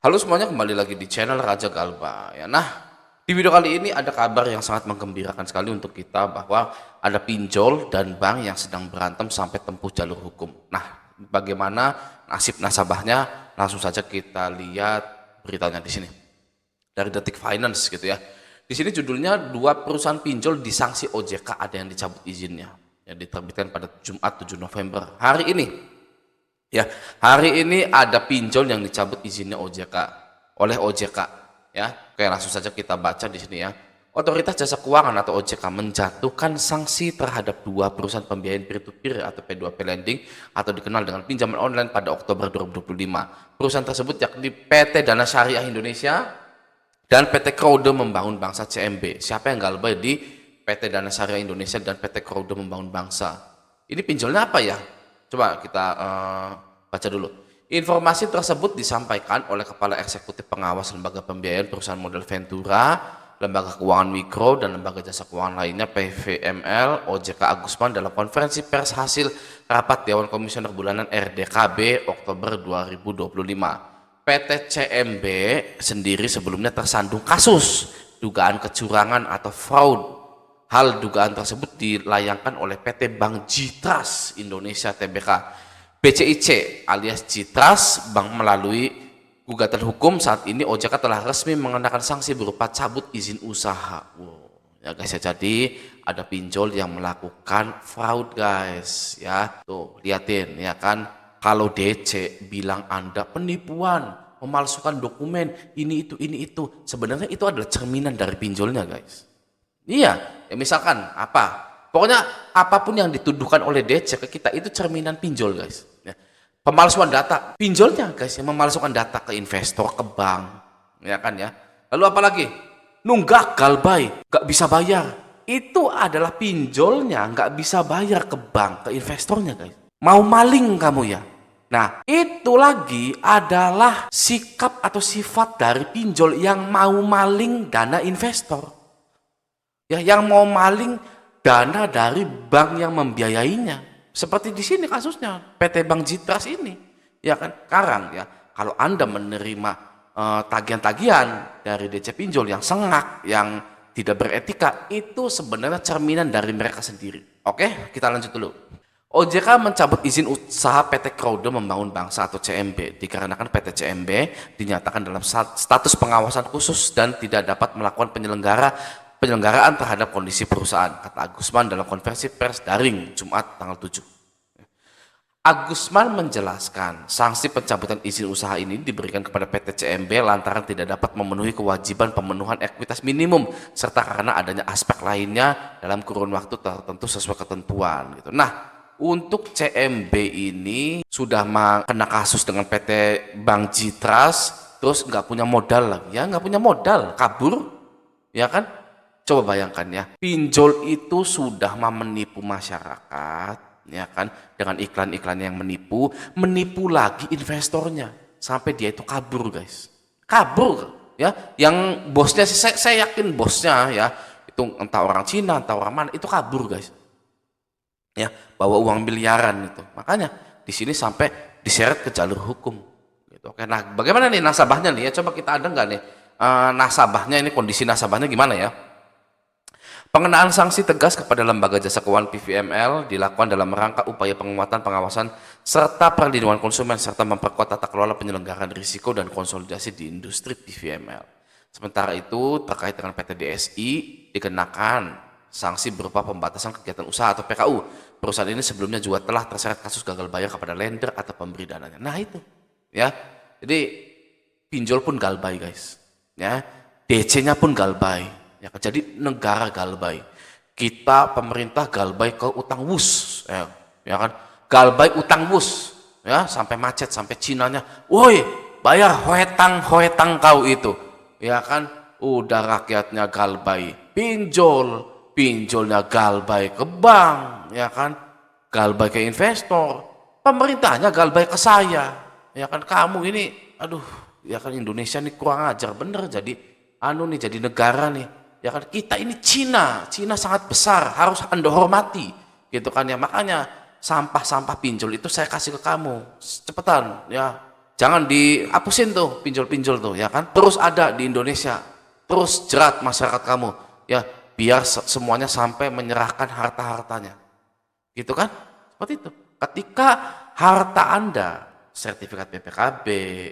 Halo semuanya, kembali lagi di channel Raja Galba ya. Nah, di video kali ini ada kabar yang sangat menggembirakan sekali untuk kita bahwa ada pinjol dan bank yang sedang berantem sampai tempuh jalur hukum. Nah, bagaimana nasib nasabahnya? Langsung saja kita lihat beritanya di sini. Dari Detik Finance gitu ya. Di sini judulnya dua perusahaan pinjol disanksi OJK ada yang dicabut izinnya. Yang diterbitkan pada Jumat 7 November hari ini. Ya, hari ini ada pinjol yang dicabut izinnya OJK oleh OJK. Ya, oke, langsung saja kita baca di sini ya. Otoritas Jasa Keuangan atau OJK menjatuhkan sanksi terhadap dua perusahaan pembiayaan peer-to-peer atau P2P lending atau dikenal dengan pinjaman online pada Oktober 2025. Perusahaan tersebut yakni PT Dana Syariah Indonesia dan PT Kroude Membangun Bangsa CMB. Siapa yang galbay di PT Dana Syariah Indonesia dan PT Kroude Membangun Bangsa? Ini pinjolnya apa ya? Coba kita baca dulu. Informasi tersebut disampaikan oleh Kepala Eksekutif Pengawas Lembaga Pembiayaan Perusahaan Modal Ventura, Lembaga Keuangan Mikro, dan Lembaga Jasa Keuangan lainnya PVML, OJK Agusman dalam konferensi pers hasil rapat Dewan Komisioner Bulanan RDKB Oktober 2025. PT CMB sendiri sebelumnya tersandung kasus dugaan kecurangan atau fraud. Hal dugaan tersebut dilayangkan oleh PT Bank Jitras Indonesia Tbk BCIC alias Jitras Bank. Melalui gugatan hukum saat ini OJK telah resmi mengenakan sanksi berupa cabut izin usaha. Wow. Ya guys ya, jadi ada pinjol yang melakukan fraud guys ya. Tuh liatin ya kan, kalau DC bilang Anda penipuan, memalsukan dokumen, ini itu, sebenarnya itu adalah cerminan dari pinjolnya guys. Iya, ya misalkan apa? Pokoknya apapun yang dituduhkan oleh DC ke kita itu cerminan pinjol, guys. Ya. Pemalsuan data, pinjolnya, guys, yang memalsukan data ke investor, ke bank, ya kan ya. Lalu apa lagi? Nunggak galbay, nggak bisa bayar. Itu adalah pinjolnya, nggak bisa bayar ke bank, ke investornya, guys. Mau maling kamu ya? Nah, itu lagi adalah sikap atau sifat dari pinjol yang mau maling dana investor. Ya, yang mau maling dana dari bank yang membiayainya. Seperti di sini kasusnya PT Bank Jitras ini. Ya kan, sekarang ya, kalau Anda menerima tagihan-tagihan dari DC pinjol yang sengak, yang tidak beretika, itu sebenarnya cerminan dari mereka sendiri. Oke, kita lanjut dulu. OJK mencabut izin usaha PT Kroude Membangun Bangsa atau CMB dikarenakan PT CMB dinyatakan dalam status pengawasan khusus dan tidak dapat melakukan penyelenggaraan terhadap kondisi perusahaan, kata Agusman dalam konferensi pers daring Jumat tanggal 7. Agusman menjelaskan sanksi pencabutan izin usaha ini diberikan kepada PT CMB lantaran tidak dapat memenuhi kewajiban pemenuhan ekuitas minimum serta karena adanya aspek lainnya dalam kurun waktu tertentu sesuai ketentuan gitu. Nah, untuk CMB ini sudah kena kasus dengan PT Bank Jitras, terus nggak punya modal lagi, ya nggak punya modal, kabur, ya kan? Coba bayangkan ya, pinjol itu sudah menipu masyarakat, ya kan, dengan iklan-iklan yang menipu lagi investornya, sampai dia itu kabur guys, kabur ya. Yang bosnya, saya yakin bosnya ya, itu entah orang Cina, entah orang mana, itu kabur guys, ya, bawa uang miliaran itu. Makanya di sini sampai diseret ke jalur hukum. Gitu. Oke, nah bagaimana nih nasabahnya nih ya? Coba kita ada nggak nih nasabahnya ini, kondisi nasabahnya gimana ya? Pengenaan sanksi tegas kepada Lembaga Jasa Keuangan PVML dilakukan dalam rangka upaya penguatan pengawasan serta perlindungan konsumen serta memperkuat tata kelola penyelenggaraan risiko dan konsolidasi di industri PVML. Sementara itu terkait dengan PT DSI dikenakan sanksi berupa pembatasan kegiatan usaha atau PKU. Perusahaan ini sebelumnya juga telah terseret kasus gagal bayar kepada lender atau pemberi dananya. Nah itu ya. Jadi pinjol pun galbay guys. Ya, DC-nya pun galbay. Ya, jadi negara galbay, kita pemerintah galbay ke utang wus, ya kan, galbay utang wus, ya sampai macet, sampai Cinanya, woi bayar hoetang kau itu, ya kan, udah rakyatnya galbay, pinjolnya galbay ke bank, ya kan, galbay ke investor, pemerintahnya galbay ke saya, ya kan, kamu ini, aduh, ya kan Indonesia nih kurang ajar bener, jadi jadi negara nih. Ya kan, kita ini Cina sangat besar, harus Anda hormati, gitu kan ya. Makanya sampah-sampah pinjol itu saya kasih ke kamu, cepetan ya, Jangan dihapusin tuh pinjol-pinjol tuh ya kan. Terus ada di Indonesia. Terus jerat masyarakat kamu ya, biar semuanya sampai menyerahkan harta-hartanya. Gitu kan? Seperti itu. Ketika harta Anda, sertifikat BPKB,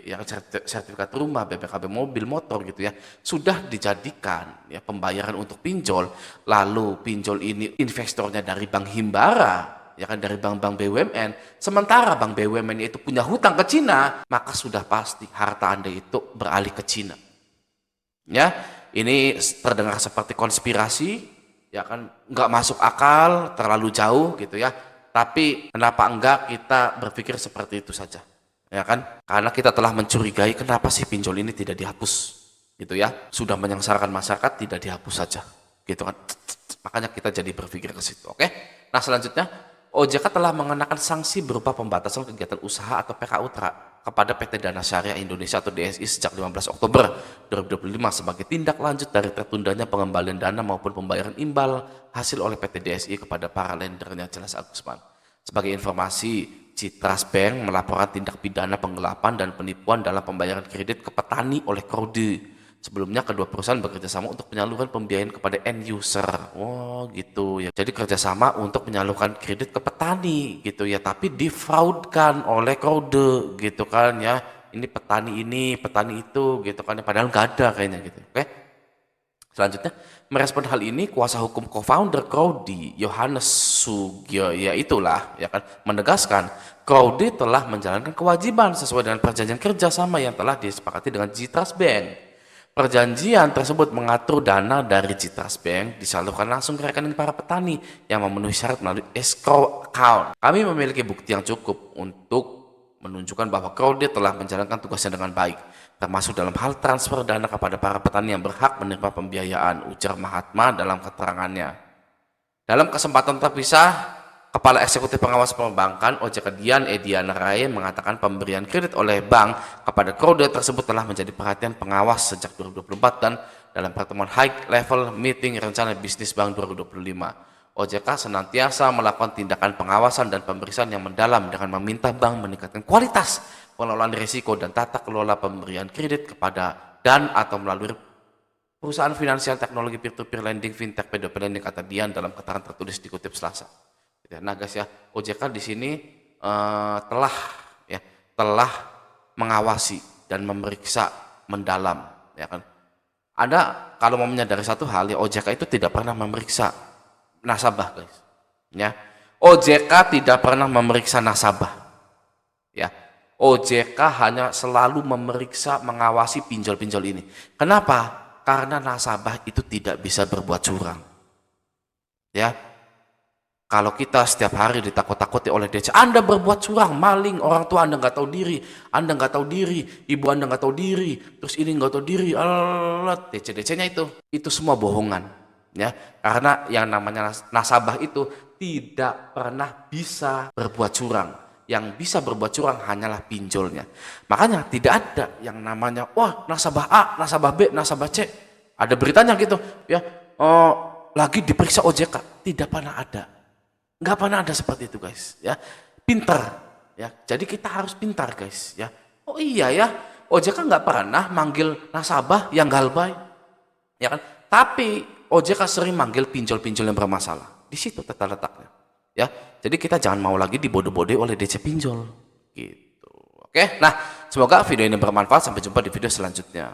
yang sertifikat rumah, BPKB mobil, motor gitu ya, sudah dijadikan ya pembayaran untuk pinjol, lalu pinjol ini investornya dari bank himbara, ya kan, dari bank-bank BUMN, sementara bank BUMN itu punya hutang ke Cina, maka sudah pasti harta Anda itu beralih ke Cina. Ya, ini terdengar seperti konspirasi, ya kan, nggak masuk akal, terlalu jauh gitu ya. Tapi kenapa enggak kita berpikir seperti itu saja, ya kan? Karena kita telah mencurigai kenapa sih pinjol ini tidak dihapus, gitu ya? Sudah menyengsarakan masyarakat, tidak dihapus saja, gitu kan? Makanya kita jadi berpikir ke situ, oke? Nah selanjutnya, OJK telah mengenakan sanksi berupa pembatasan kegiatan usaha atau PKU kepada PT Dana Syariah Indonesia atau DSI sejak 15 Oktober 2025 sebagai tindak lanjut dari tertundanya pengembalian dana maupun pembayaran imbal hasil oleh PT DSI kepada para lendernya. Jelas Agusman. Sebagai informasi, Citras Bank melaporkan tindak pidana penggelapan dan penipuan dalam pembayaran kredit ke petani oleh Kode. Sebelumnya kedua perusahaan bekerja sama untuk penyaluran pembiayaan kepada end user. Oh gitu ya. Jadi kerjasama untuk menyalurkan kredit ke petani gitu ya. Tapi difraudkan oleh Kode gitu kan ya. Ini, petani itu gitu kan. Padahal nggak ada kayaknya gitu. Oke. Selanjutnya, merespon hal ini, kuasa hukum co-founder Crowdy, Yohanes Sugio, ya itulah, ya kan, menegaskan Crowdy telah menjalankan kewajiban sesuai dengan perjanjian kerjasama yang telah disepakati dengan Citras Bank. Perjanjian tersebut mengatur dana dari Citras Bank disalurkan langsung ke rekening para petani yang memenuhi syarat melalui escrow account. Kami memiliki bukti yang cukup untuk menunjukkan bahwa Crowdy telah menjalankan tugasnya dengan baik, termasuk dalam hal transfer dana kepada para petani yang berhak menerima pembiayaan, ujar Mahatma dalam keterangannya. Dalam kesempatan terpisah, Kepala Eksekutif Pengawas Perbankan OJK Dian Ediana Rai mengatakan pemberian kredit oleh bank kepada Crowdy tersebut telah menjadi perhatian pengawas sejak 2024 dan dalam pertemuan high level meeting rencana bisnis bank 2025. OJK senantiasa melakukan tindakan pengawasan dan pemeriksaan yang mendalam dengan meminta bank meningkatkan kualitas pengelolaan risiko dan tata kelola pemberian kredit kepada dan atau melalui perusahaan finansial teknologi peer-to-peer lending, fintech, P2P lending, kata Dian dalam keterangan tertulis dikutip Selasa. Nah guys ya, OJK di sini telah mengawasi dan memeriksa mendalam, ya kan. Anda kalau mau menyadari satu hal ya, OJK itu tidak pernah memeriksa nasabah guys, ya. OJK tidak pernah memeriksa nasabah, ya. OJK hanya selalu memeriksa, mengawasi pinjol-pinjol ini. Kenapa? Karena nasabah itu tidak bisa berbuat curang, ya. Kalau kita setiap hari ditakut-takuti oleh DC, Anda berbuat curang, maling, orang tua Anda nggak tahu diri, Anda nggak tahu diri, ibu Anda nggak tahu diri, terus ini nggak tahu diri, DC-DC-nya itu semua bohongan, ya. Karena yang namanya nasabah itu tidak pernah bisa berbuat curang. Yang bisa berbuat curang hanyalah pinjolnya. Makanya tidak ada yang namanya, wah nasabah A, nasabah B, nasabah C. Ada beritanya gitu, ya. Lagi diperiksa OJK, tidak pernah ada. Nggak pernah ada seperti itu guys, ya. Pintar, ya. Jadi kita harus pintar guys, ya. Oh iya ya, OJK nggak pernah manggil nasabah yang galbay, ya kan. Tapi OJK sering manggil pinjol-pinjol yang bermasalah. Di situ tata letaknya, ya. Jadi kita jangan mau lagi dibodoh-bodohi oleh DC pinjol, gitu. Oke, nah semoga video ini bermanfaat. Sampai jumpa di video selanjutnya.